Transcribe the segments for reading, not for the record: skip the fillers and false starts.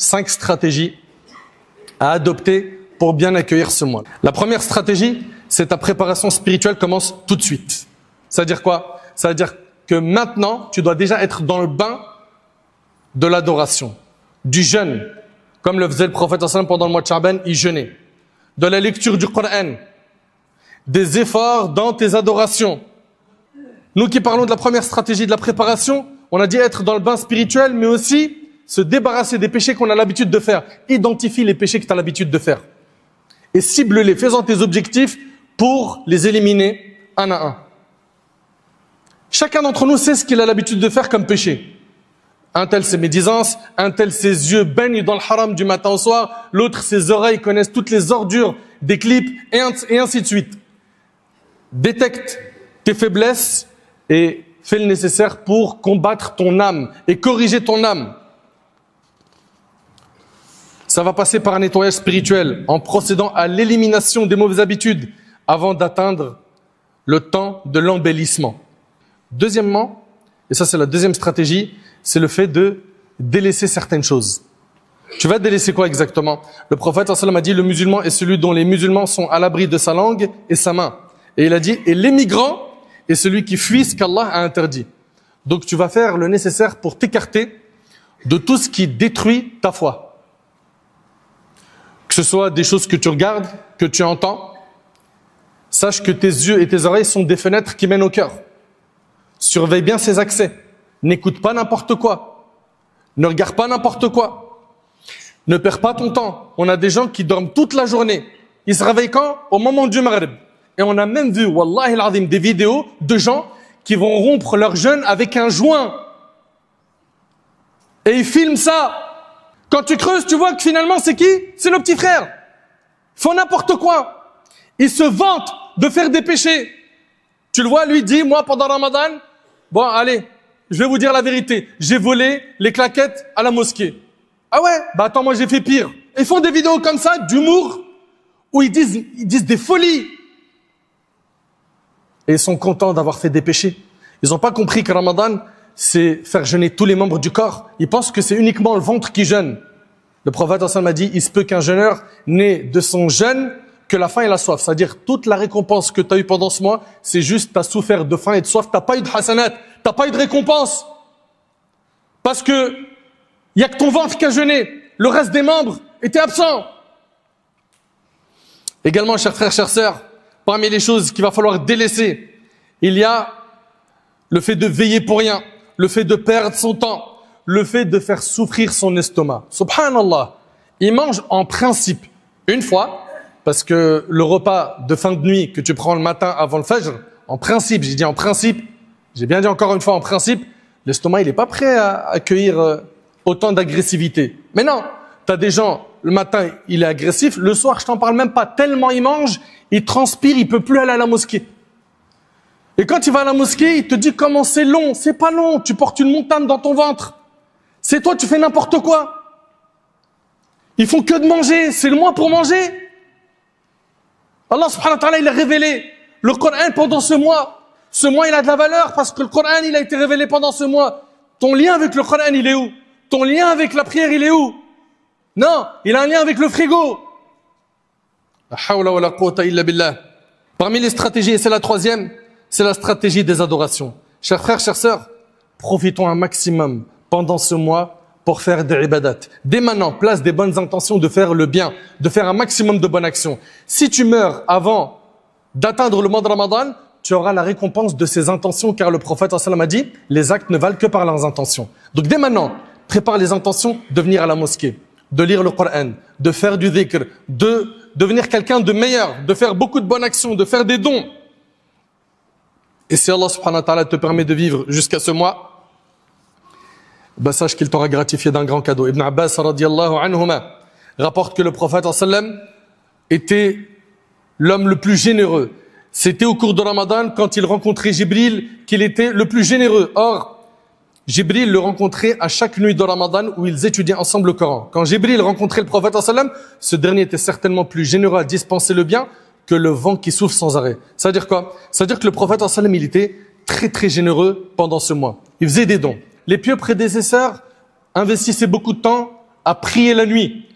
5 stratégies à adopter pour bien accueillir ce mois. La première stratégie, c'est ta préparation spirituelle commence tout de suite. Ça veut dire quoi? Ça veut dire que maintenant, tu dois déjà être dans le bain de l'adoration, du jeûne, comme le faisait le prophète pendant le mois de Sha'ban, il jeûnait, de la lecture du Coran, des efforts dans tes adorations. Nous qui parlons de la première stratégie de la préparation, on a dit être dans le bain spirituel, mais aussi se débarrasser des péchés qu'on a l'habitude de faire. Identifie les péchés que tu as l'habitude de faire. Et cible-les, fais-en tes objectifs pour les éliminer un à un. Chacun d'entre nous sait ce qu'il a l'habitude de faire comme péché. Un tel ses médisances, un tel ses yeux baignent dans le haram du matin au soir, l'autre ses oreilles connaissent toutes les ordures des clips, et ainsi de suite. Détecte tes faiblesses et fais le nécessaire pour combattre ton âme et corriger ton âme. Ça va passer par un nettoyage spirituel en procédant à l'élimination des mauvaises habitudes avant d'atteindre le temps de l'embellissement. Deuxièmement, et ça c'est la deuxième stratégie, c'est le fait de délaisser certaines choses. Tu vas délaisser quoi exactement? Le prophète sallallahu alayhi wa sallam a dit, le musulman est celui dont les musulmans sont à l'abri de sa langue et sa main. Et il a dit, et l'émigrant est celui qui fuit ce qu'Allah a interdit. Donc tu vas faire le nécessaire pour t'écarter de tout ce qui détruit ta foi. Que ce soit des choses que tu regardes, que tu entends, sache que tes yeux et tes oreilles sont des fenêtres qui mènent au cœur. Surveille bien ses accès. N'écoute pas n'importe quoi. Ne regarde pas n'importe quoi. Ne perds pas ton temps. On a des gens qui dorment toute la journée. Ils se réveillent quand? Au moment du Maghrib. Et on a même vu, wallahi al-azim, des vidéos de gens qui vont rompre leur jeûne avec un joint. Et ils filment ça. Quand tu creuses, tu vois que finalement, c'est qui? C'est le petit frère. Ils font n'importe quoi. Ils se vantent de faire des péchés. Tu le vois, lui dit, moi, pendant Ramadan, bon, allez, je vais vous dire la vérité. J'ai volé les claquettes à la mosquée. Ah ouais? Bah attends, moi j'ai fait pire. Ils font des vidéos comme ça, d'humour, où ils disent des folies. Et ils sont contents d'avoir fait des péchés. Ils n'ont pas compris que Ramadan, c'est faire jeûner tous les membres du corps. Ils pensent que c'est uniquement le ventre qui jeûne. Le prophète m'a dit, il se peut qu'un jeûneur n'ait de son jeûne que la faim et la soif. C'est-à-dire, toute la récompense que tu as eue pendant ce mois, c'est juste, tu as souffert de faim et de soif, tu n'as pas eu de hasanat, tu n'as pas eu de récompense. Parce que, il n'y a que ton ventre qui a jeûné. Le reste des membres était absent. Également, chers frères, chères sœurs, parmi les choses qu'il va falloir délaisser, il y a le fait de veiller pour rien, le fait de perdre son temps, le fait de faire souffrir son estomac. Subhanallah, il mange en principe une fois, parce que le repas de fin de nuit que tu prends le matin avant le fajr, en principe, j'ai dit en principe, j'ai bien dit encore une fois en principe, l'estomac il n'est pas prêt à accueillir autant d'agressivité. Mais non, tu as des gens, le matin il est agressif, le soir je t'en parle même pas, tellement il mange, il transpire, il peut plus aller à la mosquée. Et quand il va à la mosquée, il te dit comment c'est long. C'est pas long, tu portes une montagne dans ton ventre. C'est toi, tu fais n'importe quoi. Ils font que de manger, c'est le mois pour manger. Allah subhanahu wa ta'ala, il a révélé le Coran pendant ce mois. Ce mois, il a de la valeur parce que le Coran, il a été révélé pendant ce mois. Ton lien avec le Coran, il est où? Ton lien avec la prière, il est où? Non, il a un lien avec le frigo. La hawla wa la quwwata illa billah. Parmi les stratégies, et c'est la troisième, c'est la stratégie des adorations. Chers frères, chères sœurs, profitons un maximum pendant ce mois pour faire des ibadat. Dès maintenant, place des bonnes intentions de faire le bien, de faire un maximum de bonnes actions. Si tu meurs avant d'atteindre le mois de Ramadan, tu auras la récompense de ces intentions, car le prophète sallam a dit, les actes ne valent que par leurs intentions. Donc dès maintenant, prépare les intentions de venir à la mosquée, de lire le Coran, de faire du dhikr, de devenir quelqu'un de meilleur, de faire beaucoup de bonnes actions, de faire des dons. Et si Allah subhanahu wa ta'ala te permet de vivre jusqu'à ce mois, bah sache qu'il t'aura gratifié d'un grand cadeau. Ibn Abbas radiyallahu anhuma rapporte que le prophète sallam était l'homme le plus généreux. C'était au cours de Ramadan, quand il rencontrait Jibril, qu'il était le plus généreux. Or, Jibril le rencontrait à chaque nuit de Ramadan où ils étudiaient ensemble le Coran. Quand Jibril rencontrait le prophète sallam, ce dernier était certainement plus généreux à dispenser le bien que le vent qui souffle sans arrêt. Ça veut dire quoi? Ça veut dire que le prophète sallam, il était très très généreux pendant ce mois. Il faisait des dons. Les pieux prédécesseurs investissaient beaucoup de temps à prier la nuit.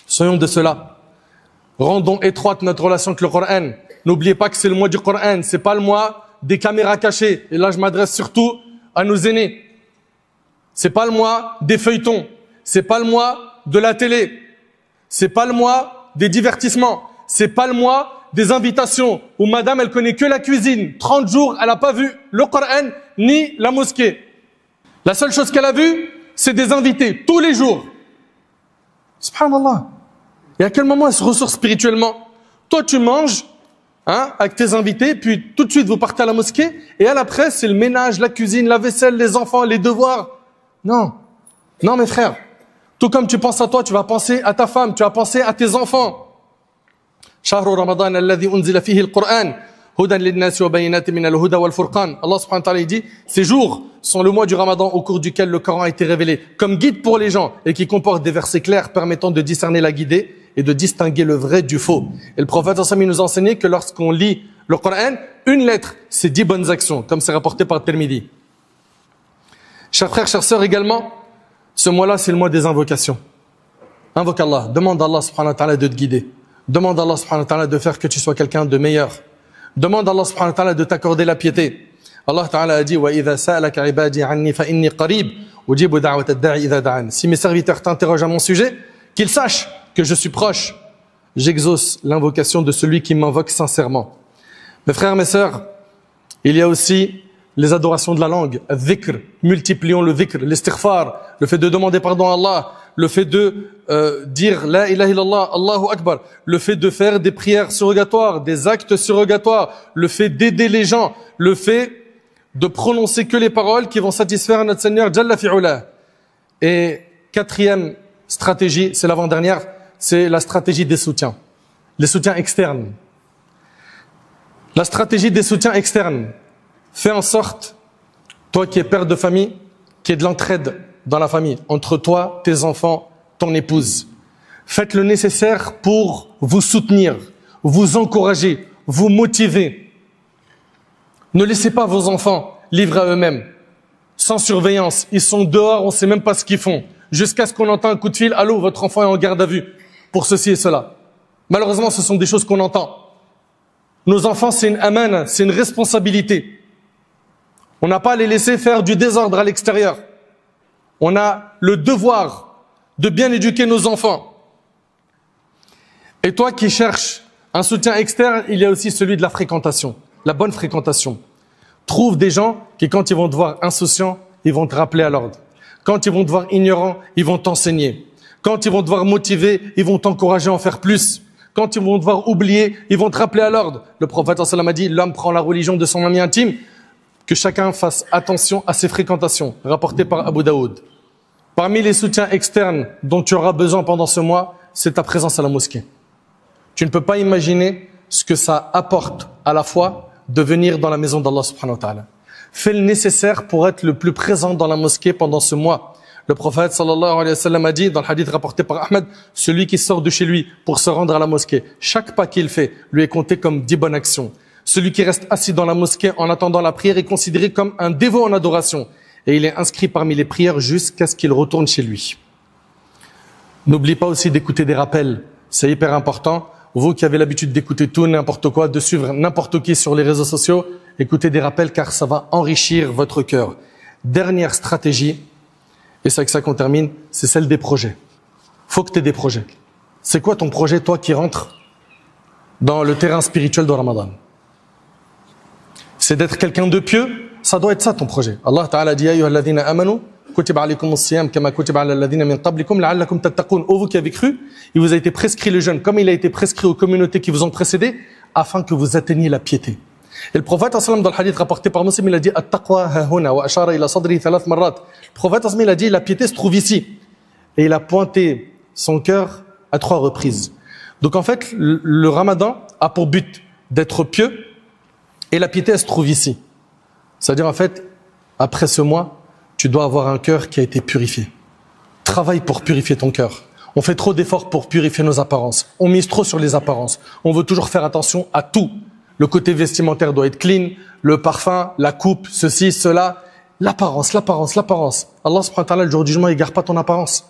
Soyons de cela. Rendons étroite notre relation avec le Coran. N'oubliez pas que c'est le mois du Coran, c'est pas le mois des caméras cachées. Et là, je m'adresse surtout à nos aînés. C'est pas le mois des feuilletons. C'est pas le mois de la télé. C'est pas le mois des divertissements. C'est pas le mois des invitations où madame, elle connaît que la cuisine. 30 jours, elle n'a pas vu le Coran ni la mosquée. La seule chose qu'elle a vue, c'est des invités tous les jours. Subhanallah. Et à quel moment elle se ressource spirituellement? Toi, tu manges avec tes invités, puis tout de suite, vous partez à la mosquée, et elle, après, c'est le ménage, la cuisine, la vaisselle, les enfants, les devoirs. Non. Non, mes frères. Tout comme tu penses à toi, tu vas penser à ta femme, tu vas penser à tes enfants. شهر رمضان الذي أنزل فيه القرآن هدى للناس وبينات من الهدى والفرقان. Allah subhanahu wa ta'ala il dit, ces jours sont le mois du Ramadan au cours duquel le Coran a été révélé comme guide pour les gens et qui comporte des versets clairs permettant de discerner la guidée et de distinguer le vrai du faux. Et le prophète sallallahu nous a enseigné que lorsqu'on lit le Coran, une lettre, c'est 10 bonnes actions, comme c'est rapporté par Tirmidhi. Chers frères, chères sœurs également, ce mois-là, c'est le mois des invocations. Invoque Allah, demande à Allah subhanahu wa ta'ala de te guider. Demande à Allah subhanahu wa ta'ala de faire que tu sois quelqu'un de meilleur. Demande à Allah subhanahu wa ta'ala de t'accorder la piété. Allah ta'ala a dit وَإِذَا سَأَلَكَ عِبَادِي عَنِّي فَإِنِّي قَرِيبٌ أُجِيبُ دَعْوَةَ الدَّاعِ إِذَا دَعَانِ. Si mes serviteurs t'interrogent à mon sujet, qu'ils sachent que je suis proche. J'exauce l'invocation de celui qui m'invoque sincèrement. Mes frères, mes sœurs, il y a aussi les adorations de la langue, al-dhikr, multiplions le dhikr, l'istighfar, le fait de demander pardon à Allah, le fait de dire la ilaha illallah, Allahu Akbar, le fait de faire des prières surrogatoires, des actes surrogatoires, le fait d'aider les gens, le fait de prononcer que les paroles qui vont satisfaire notre Seigneur Jalla fi'ula. Et quatrième stratégie, c'est l'avant-dernière, c'est la stratégie des soutiens, les soutiens externes. La stratégie des soutiens externes. Fais en sorte, toi qui es père de famille, qu'il y ait de l'entraide dans la famille, entre toi, tes enfants, ton épouse. Faites le nécessaire pour vous soutenir, vous encourager, vous motiver. Ne laissez pas vos enfants livrés à eux-mêmes, sans surveillance. Ils sont dehors, on ne sait même pas ce qu'ils font. Jusqu'à ce qu'on entend un coup de fil, allô, votre enfant est en garde à vue pour ceci et cela. Malheureusement, ce sont des choses qu'on entend. Nos enfants, c'est une amana, c'est une responsabilité. On n'a pas à les laisser faire du désordre à l'extérieur. On a le devoir de bien éduquer nos enfants. Et toi qui cherches un soutien externe, il y a aussi celui de la fréquentation, la bonne fréquentation. Trouve des gens qui, quand ils vont te voir insouciant, ils vont te rappeler à l'ordre. Quand ils vont te voir ignorant, ils vont t'enseigner. Quand ils vont te voir motivé, ils vont t'encourager à en faire plus. Quand ils vont te voir oublier, ils vont te rappeler à l'ordre. Le prophète sallallahu alayhi wa sallam a dit, l'homme prend la religion de son ami intime. Que chacun fasse attention à ses fréquentations, rapporté par Abu Daoud. Parmi les soutiens externes dont tu auras besoin pendant ce mois, c'est ta présence à la mosquée. Tu ne peux pas imaginer ce que ça apporte à la fois de venir dans la maison d'Allah subhanahu wa ta'ala. Fais le nécessaire pour être le plus présent dans la mosquée pendant ce mois. Le prophète sallallahu alayhi wa sallam a dit dans le hadith rapporté par Ahmed, celui qui sort de chez lui pour se rendre à la mosquée, chaque pas qu'il fait lui est compté comme 10 bonnes actions. Celui qui reste assis dans la mosquée en attendant la prière est considéré comme un dévot en adoration. Et il est inscrit parmi les prières jusqu'à ce qu'il retourne chez lui. N'oublie pas aussi d'écouter des rappels. C'est hyper important. Vous qui avez l'habitude d'écouter tout, n'importe quoi, de suivre n'importe qui sur les réseaux sociaux, écoutez des rappels car ça va enrichir votre cœur. Dernière stratégie, et c'est avec ça qu'on termine, c'est celle des projets. Faut que tu aies des projets. C'est quoi ton projet, toi qui rentres dans le terrain spirituel de Ramadan? C'est d'être quelqu'un de pieux, ça doit être ça ton projet. Allah Ta'ala dit ayyuha alladhina amanu kutiba alaykumus siyam kama kutiba ala alladhina min qablikum la'allakum tattaqun. Ô vous qui avez cru, il vous a été prescrit le jeûne comme il a été prescrit aux communautés qui vous ont précédé afin que vous atteigniez la piété. Et le prophète sallam dans le hadith rapporté par Muslim, il a dit at-taqwa hahuna wa ashara ila sadri thalath marrat. Le prophète sallam il a dit la piété se trouve ici. Et il a pointé son cœur à 3 reprises. Donc en fait, le Ramadan a pour but d'être pieux. Et la piété, elle se trouve ici. C'est-à-dire, en fait, après ce mois, tu dois avoir un cœur qui a été purifié. Travaille pour purifier ton cœur. On fait trop d'efforts pour purifier nos apparences. On mise trop sur les apparences. On veut toujours faire attention à tout. Le côté vestimentaire doit être clean, le parfum, la coupe, ceci, cela. L'apparence, l'apparence, l'apparence. Allah subhanahu wa ta'ala, le jour du jugement, il ne garde pas ton apparence.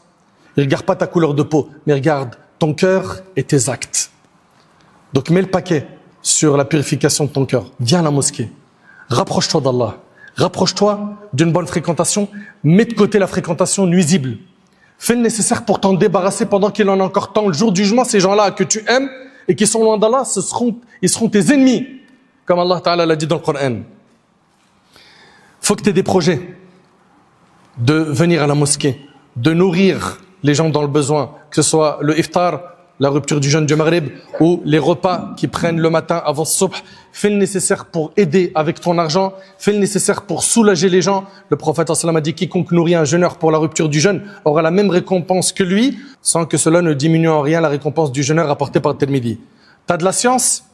Il ne regarde pas ta couleur de peau, mais il regarde ton cœur et tes actes. Donc mets le paquet sur la purification de ton cœur. Viens à la mosquée. Rapproche-toi d'Allah. Rapproche-toi d'une bonne fréquentation. Mets de côté la fréquentation nuisible. Fais le nécessaire pour t'en débarrasser pendant qu'il en a encore temps. Le jour du jugement, ces gens-là que tu aimes et qui sont loin d'Allah, ils seront tes ennemis. Comme Allah Ta'ala l'a dit dans le Coran. Faut que tu aies des projets de venir à la mosquée, de nourrir les gens dans le besoin, que ce soit le iftar, la rupture du jeûne du Maghrib, ou les repas qu'ils prennent le matin avant Subh. Fais le nécessaire pour aider avec ton argent, fais le nécessaire pour soulager les gens. Le prophète sallam a dit, quiconque nourrit un jeûneur pour la rupture du jeûne aura la même récompense que lui, sans que cela ne diminue en rien la récompense du jeûneur apportée par Tirmidhi. T'as de la science,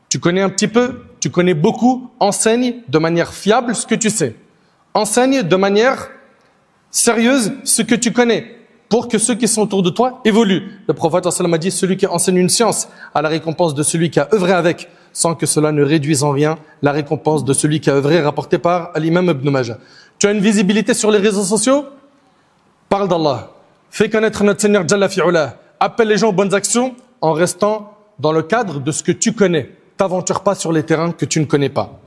tu connais un petit peu, tu connais beaucoup, enseigne de manière fiable ce que tu sais. Enseigne de manière sérieuse ce que tu connais, pour que ceux qui sont autour de toi évoluent. Le prophète sallam a dit, celui qui enseigne une science a la récompense de celui qui a œuvré avec, sans que cela ne réduise en rien la récompense de celui qui a œuvré, rapporté par l'imam Ibn Majah. Tu as une visibilité sur les réseaux sociaux? Parle d'Allah. Fais connaître notre Seigneur Jalla fi'ula. Appelle les gens aux bonnes actions en restant dans le cadre de ce que tu connais. T'aventure pas sur les terrains que tu ne connais pas.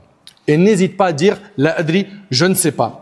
Et n'hésite pas à dire, la adri, je ne sais pas.